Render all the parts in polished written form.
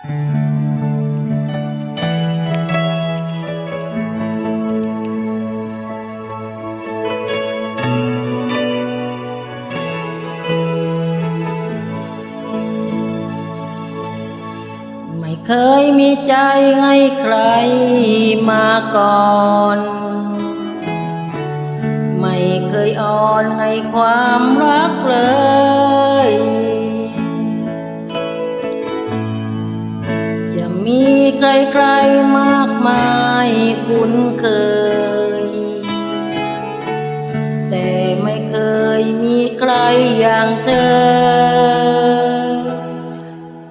ไม่เคยมีใจให้ใครมาก่อนไม่เคยอ่อนให้ความรักเลยจะมีใครๆมากมายคุ้นเคยแต่ไม่เคยมีใครอย่างเธอ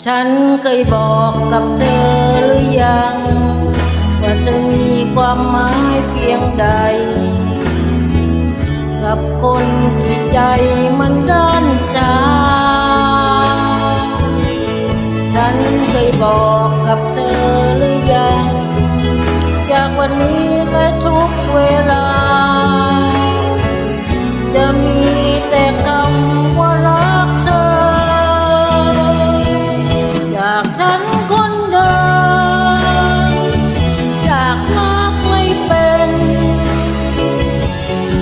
ฉันเคยบอกกับเธอหรือยังว่าเธอมีความหมายเพียงใดกับคนที่ใจมันด้านชาฉันเคยบอกกับเธอหรือยังจากวันนี้และทุกเวลาจะมีแต่คำว่ารักเธอจากฉันคนเดิมจากรักไม่เป็น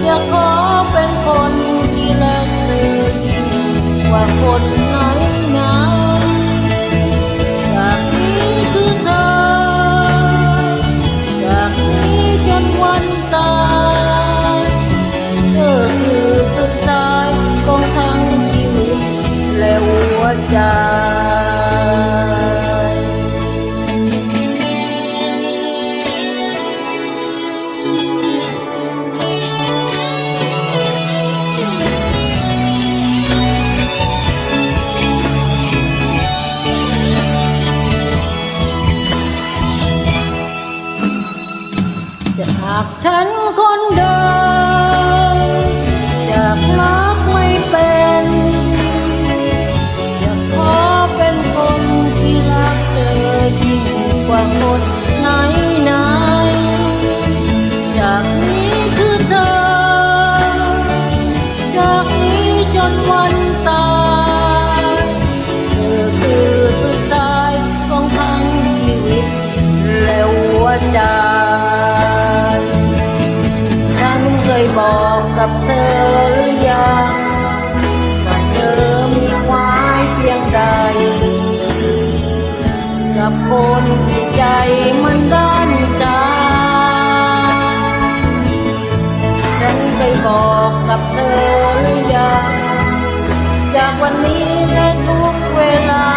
อยากขอเป็นคนที่รักเธอยิ่งกว่าคนไหนจากนี้คือเธอจากนี้จนวันตายเธอคือสุดท้ายของทั้งชีวิตและหัวใจจากฉันคนเดิมจากรักไม่เป็นอยากขอเป็นคนที่รักเธอยิ่งกว่าคนไหนจากนี้คือเธอจากนี้จนวันตายเธอคือสุดท้ายของทั้งชีวิตและหัวใจเคยบอกกับเธอหรือยังว่าเธอมีความหมายเพียงใดกับคนที่ใจมันด้านชาฉันเคยบอกกับเธอหรือยังจากวันนี้และทุกเวลา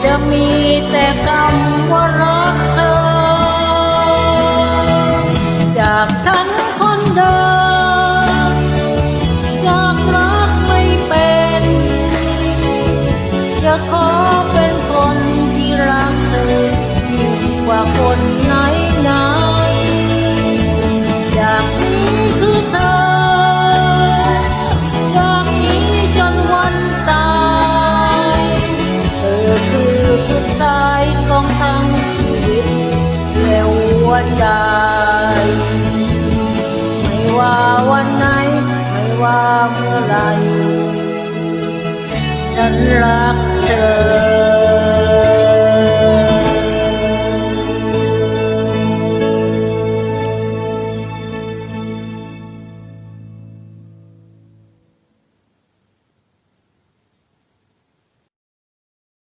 จะมีแต่คำว่ารักเธอจากฉันคนเดิมจากรักไม่เป็นจะขอเป็นคนที่รักเธอยิ่งกว่าคนไหนจากนี้คือเธอจากนี้จนวันตายเธอคือสุดท้ายของทั้งชีวิตและหัวใจไม่ว่าวันไหนไม่ว่าเมื่อไรฉันรักเธอ